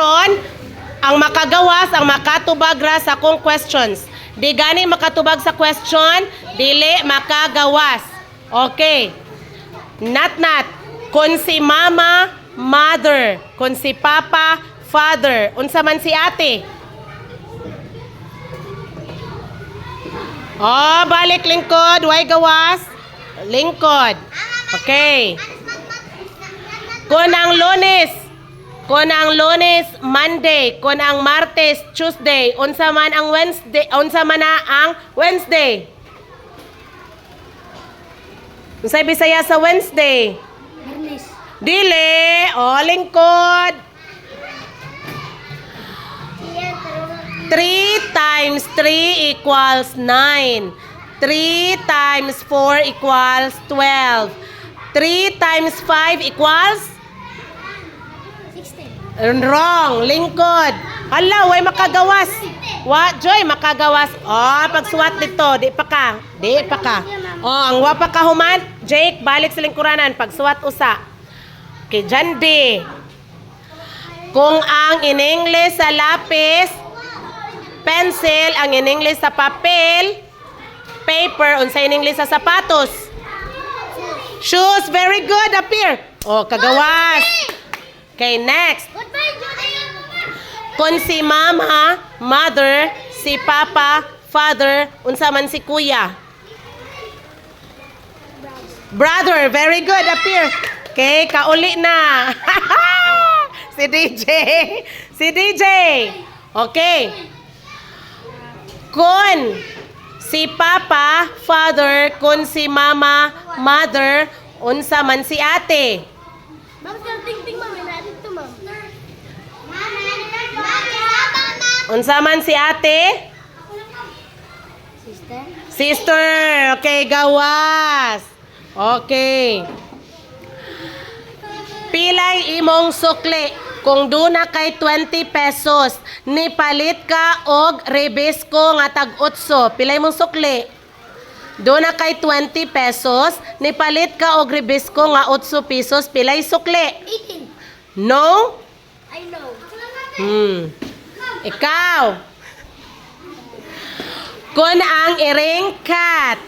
karon ang makagawas, ang makatubag ra sa akong questions. Di gani makatubag sa question, dili makagawas. Okay. Nat. Kung si mama, mother. Kung si papa, father. Unsa man si ate? Oh, balik lingkod. Way gawas. Lingkod. Okay. Kung ang Lunes, Monday. Kung ang Martes, Tuesday. Unsa man ang Wednesday? Unsa man na ang Wednesday? Unsay Bisaya sa Wednesday? Bernes. Dili. O, lingkod. 3 times 3 equals 9. 3 times 4 equals 12. 3 times 5 equals? 16. Wrong. Lingkod. Hala, way makagawas. Joy, makagawas. Oh, pagsuwat dito. Di pa ka. Oh, ang wa pa ka human. Jake, balik sa lingkuranan. Pagsuwat usa. Okay, Jandi. Kung ang in English sa lapis, pencil, ang in English sa papel, paper, unsa in English sa sapatos? Shoes. Very good. Appear. Oh, kagawas. Okay, next. Kung si mama, mother, si papa, father, unsa man si kuya? Brother. Very good. Appear. Okay, kauli na. Si DJ. Okay. Kung si papa, father, kung si mama, mother, unsa man si ate? Ma'am, ting ma'am, natin to ma'am. Unsa man si ate? Sister. Sister. Okay, gawas. Okay. Pilay imong sukli. Kung duna kay 20 pesos, nipalit ka og rebisko nga tag-8. Pilay mong sukli. Duna kay 20 pesos, nipalit ka og rebisko nga 8 pesos. Pilay sukli. 18. No? I know. Ikaw. Kung ang iring cat.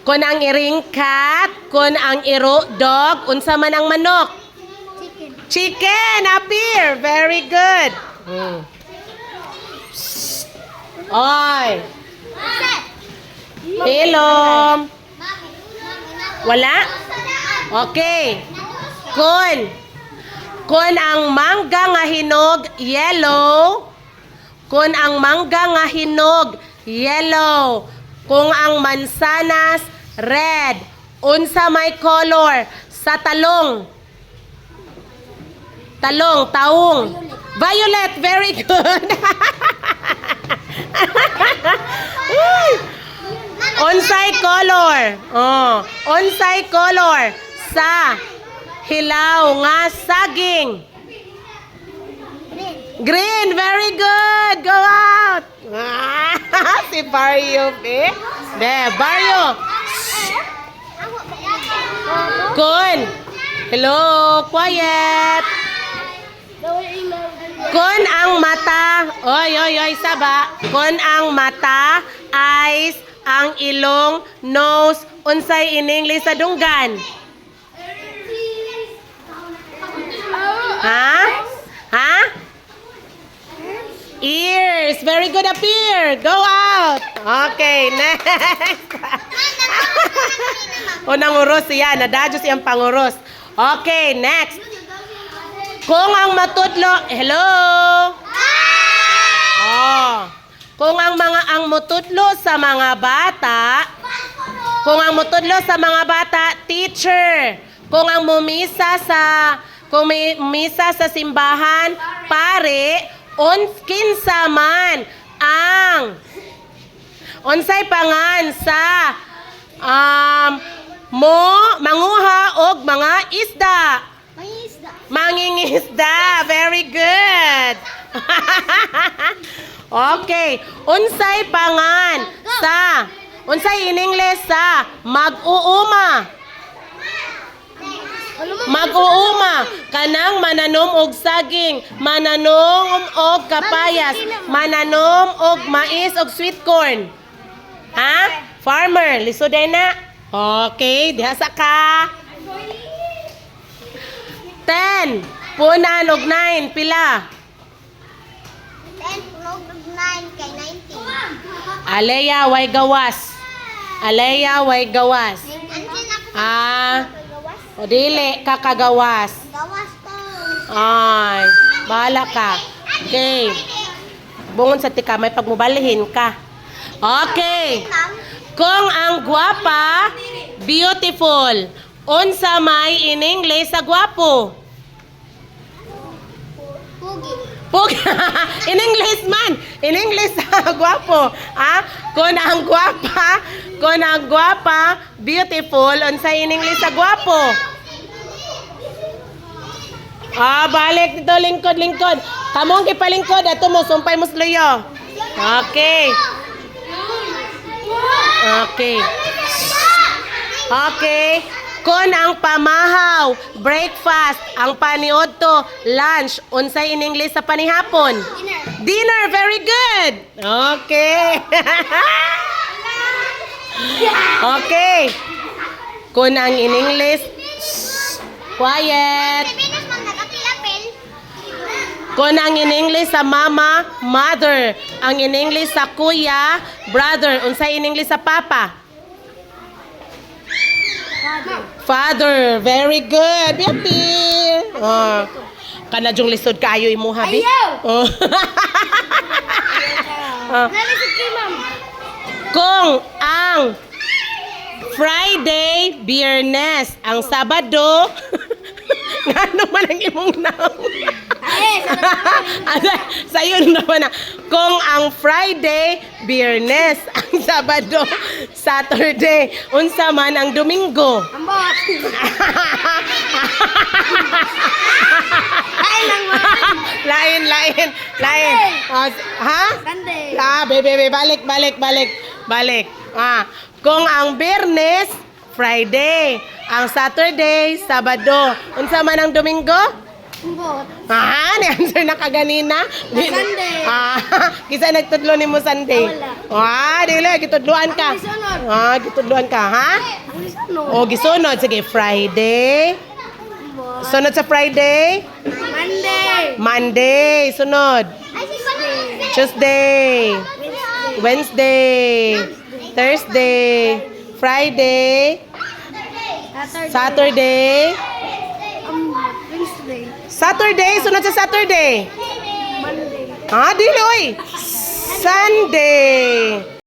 Kung ang iring cat, kung ang iro dog, unsa man ang manok? Chicken. Chicken, appear. Very good. Oy. Ilom. Wala? Okay. Kung ang mangga nga hinog, yellow. Kung ang mangga nga hinog, yellow. Kung ang mansanas, red. Unsa may color sa talong? Taong. Violet. Very good. Unsay color? Oh, unsay color sa hilaw nga saging? Green. Very good. Go out. Si Barrio, Barrio. Kun. Hello, quiet. Kun ang mata, oy, saba. Kun ang mata, eyes, ang ilong, nose, unsay in English sa dunggan? Ha? Ears. Very good, appear. Go out. Okay, next. Nanguros siya. Nadadyo siyang panguros. Okay, next. Kung ang matudlo, hello? Oh. Kung ang mutudlo sa mga bata, teacher. Kung ang mumisa sa simbahan, pare, kinsa man ang unsay pangan sa manguha og mga isda. Mangingisda. Very good. Okay. Unsay pangan sa unsay in English sa mag-uuma? Mag-uuma kanang mananom og saging, mananom og kapayas, mananom og mais og sweet corn. Ha? Farmer, lisod ay na. Okay, diha sa ka. 10. Punan og 9, pila? 10 plus 9 kay 90. Aleya, way gawas. Aleya, way gawas. Ansin ako Ah, gawas. o dili, kakagawas. Gawas ko. Ay, bahala ka. Okay. Bungon sa tika, may pagmubalihin ka. Okay. Kung ang gwapa, beautiful. Unsa may in English sa gwapo? Pugi. Pug in English man. In English sa gwapo. Ah, kung ang gwapa, beautiful, unsa in English sa gwapo? Ah, balik dito lingkod. Kamong gipalingkod ato mo sumpay mo sluyo. Okay. Okay. Okay. Kung ang pamahaw, breakfast, ang paniodto, lunch, unsay in English sa panihapon? Dinner, very good. Okay. Okay. Kung ang in English, quiet. Pinas man nagapil-apil. Kung ang in English sa mama, mother. Ang in English sa kuya, brother. Unsay in English sa papa? Father. Very good. Biapi. Oh. Kanadjong lisod kaayo imo habi. Ayaw! Oh. Ah. Nalisod kay ma'am. Kung ang Friday, Biyernes, ang Sabado, ngano man ang imong naong? Sayon naman na. Kung ang Friday, Biyernes, ang Sabado, Saturday, unsa man ang Domingo. Ambot. Ay lang ma'am. Lain. Oh, ha? Sunday. Ah, bebe, balik. Ah, kung ang Biyernes, Friday, ang Saturday, Sabado, unsa man ang Domingo? Ambot. Ah, ni-answer na kaganina. Sunday. Ah, kisa nagtudlo ni mo Sunday. Ah, dili, gitudloan ka. Ang gisunod. Ah, gitudloan ka, ha? Ang lisunod. O, gisunod. Sige, Friday. Ambot. Sunod sa Friday. Monday. Monday. Sunod. Ay, si Sunday. Tuesday. Wednesday. Thursday. Friday. Saturday. Wednesday. Saturday. Sunod sa Saturday. Monday. Ah, dili, oy. Sunday.